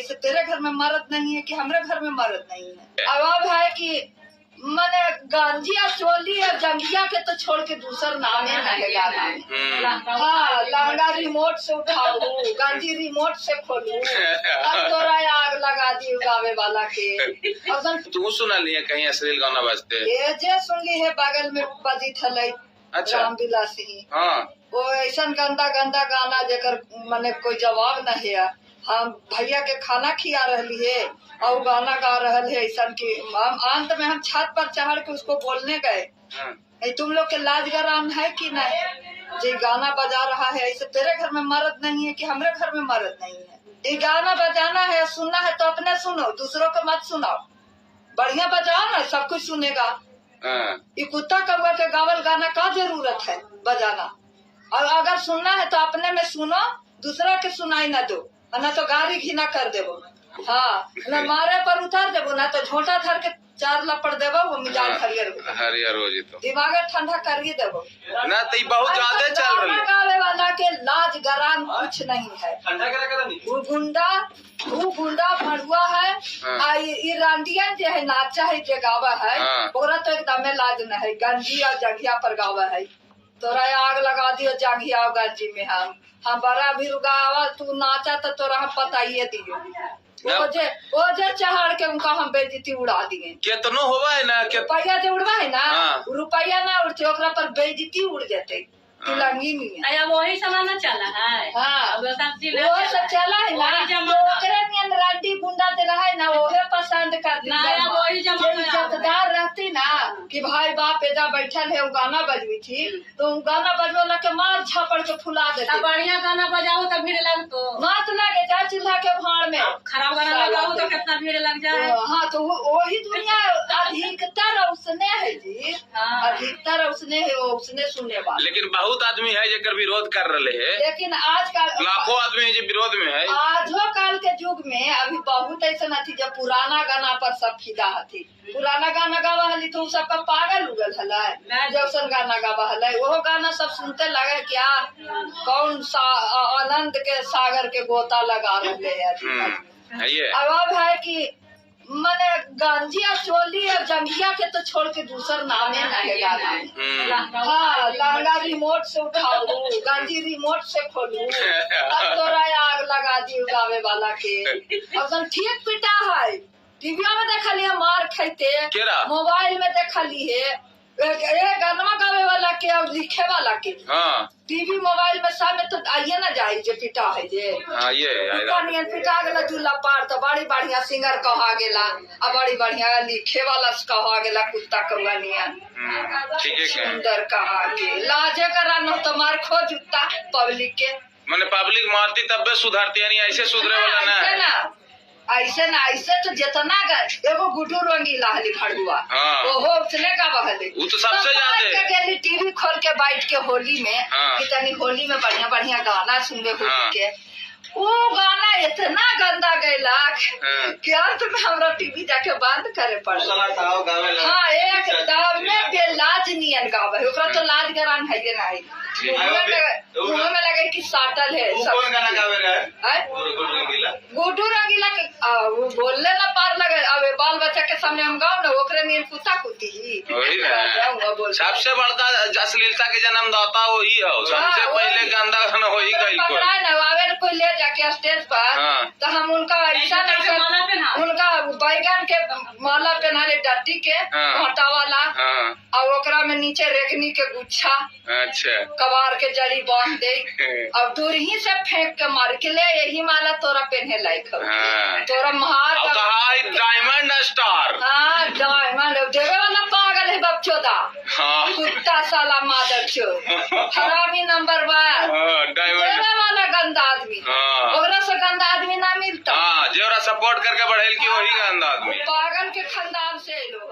ऐसे तेरे घर में मर्द नहीं है कि हमारे घर में मर्द नहीं है। अब है कि मैंने गांजिया चोली और जंगिया के तो छोड़ के दूसर नाम ही नहीं गाना। हाँ, लहंगा रिमोट से उठाऊ, गांजी रिमोट से खोलू, अब तोरा आग लगा दी गावे वाला के। तू सुना लिया कहीं अश्लील गाना बजते? ये जे सुनली है बगल में बजी थले। अच्छा। रामविलास सिंह। हाँ। वो ऐसा गंदा गंदा गाना जेकर मने कोई जवाब नहीं है। हम भैया के खाना खिया रही है और गाना गा रहे है ऐसा की। अंत में हम छत पर चढ़ के उसको बोलने गए, तुम लोग के लाज गराम है कि नहीं जी गाना बजा रहा है? ऐसे तेरे घर में मर्द नहीं है कि हमारे घर में मर्द नहीं है? ये गाना बजाना है, सुनना है तो अपने सुनो, दूसरों को मत सुनाओ। बढ़िया बजाओ ना, सब कुछ सुनेगा। ये कुत्ता कौवा के गावल गाना का जरूरत है बजाना? और अगर सुनना है तो अपने में सुनो, दूसरा के सुनाई ना दो, ना तो गाड़ी घिना कर देवो। हाँ, न मारे पर उतार देवो, ना तो झोटा धर के 4 लपड़ देवो, वो मिजाज हरियर हो जितो, दिमाग ठंडा करिए देवो ना। तो बहुत ज्यादा चल रही है। गावे वाला के लाज गराम कुछ नहीं है। वो गुंडा भड़ुआ है। ये रांडियन जो है नाचा है जो गावा है, ओकरा तो एकदम लाज न है। गंजी और जंघिया पर गावा है, तोरा आग लगा दियो जंघिया और गंजी में। हम बड़ा भी रुगावा, तू नाचा तो तोरा हम बताइए दियो। वो जे चढ़ के उनका हम बेइज्जती उड़ा दिए। कितनो होवा है ना, रुपया जो उड़वा है ना, रुपया ना उड़ते ओकरा पर बेइज्जती उड़ जाते। तिलंगी में वही समाना चला है। हाँ, वो सब चला है ना। ओकरे नियन रांडी गुंडा दे रहा है ना, ओहे पसंद करती। इज्जतदार रहती ना कि भाई बाप एजा बैठल है, वो गाना बजवी थी तो गाना बजवाला के मार झापड़ के फुला देते। बढ़िया गाना बजाओ तो भीड़ लगतो, मत लगे जा चूल्हा के भाड़ में। खराब गाना लगाओ तो कितना भीड़ लग जाए। हाँ, तो वही दुनिया अधिकतर उसने है जी। अधिकतर उसने है, वो उसने सुनने वाला। लेकिन बहुत आदमी है जेकर विरोध कर रहे है। लेकिन आज का लाखों आदमी है जो विरोध में है। आजो काल के युग में अभी बहुत ऐसा थी जब पुराना गाना पर सब फिदा थी। पुराना गाना गावा हली तो सबका पागल उगल हला। जौसन गाना गावा हला वो गाना सब सुनते लगे क्या कौन सा आनंद के सागर के गोता लगा रहे हैं। अब है कि मैंने गांजिया चोली और जंगिया के तो छोड़ के दूसर नाम ही नहीं गाना। हाँ, लहंगा रिमोट से उठाऊ, गांजी रिमोट से खोलू, अब तोरा आग लगा दी गावे वाला के। अब ठीक पिटा है, टीवी में देखा लिया मार खाते, मोबाइल में देखा ली है गाना गावे वाला के और लिखे वाला के। टीवी मोबाइल में सब में तो आइए ना जाए जे पिटा है जे। ये पिटा गेला दूल्हा पार तो बड़ी बढ़िया सिंगर कहा गेला, अब बड़ी बढ़िया लिखे वाला कहा गेला कुत्ता कौआ नियन सुंदर कहा के। लाजे करा न तो मार खो जूता पब्लिक के। माने पब्लिक मारती तब सुधारती, यानी ऐसे सुधरे वाला ना। ऐसे ना ऐसे तो जितना एगो गुड्डू रंगीला हली भड़ुआ, ओहो उसने का बहले वो तो सबसे ज्यादा टीवी खोल के बैठ के होली में कितनी होली में बढ़िया बढ़िया गाना सुनबे होली के। वो गाना इतना गंदा गैला कि अंत में हमरा टीवी जाके बंद करे पड़ा। हाँ, एक दाव में बेलाज नियन गावे, ओकरा तो लाज गरान है नहीं। मुंह में लगे कि साटल है। कौन गाना गावे रहे? गुड्डू रंगीला के वो बोलने ना पार लगे। अब बाल बच्चा के सामने हम गाओ ना, ओकरे नियन कुत्ता कुत्ती ही। सबसे बड़का अश्लीलता के जन्मदाता वही है। सबसे पहले गंदा गाना वही गई कोई ले जाके स्टेज पर तो हम उनका ऐसा उनका बैगन के माला पहनाले डट्टी के घाटा वाला, और ओकरा में नीचे रेगनी के गुच्छा कबार के जड़ी बांध दे, अब दूर ही से फेंक के मार के ले यही माला तोरा पहने लायक तोरा महार डायमंड स्टार। हाँ, डायमंड देवे वाला पागल है बच्चोदा। कुत्ता साला मादर चोर हरामी नंबर 1 देवे वाला गंदा आदमी। ओकरा से गंदा आदमी ना मिलता। जो सपोर्ट करके बढ़ेल की वही गंदा आदमी। पागल के खानदान से लोग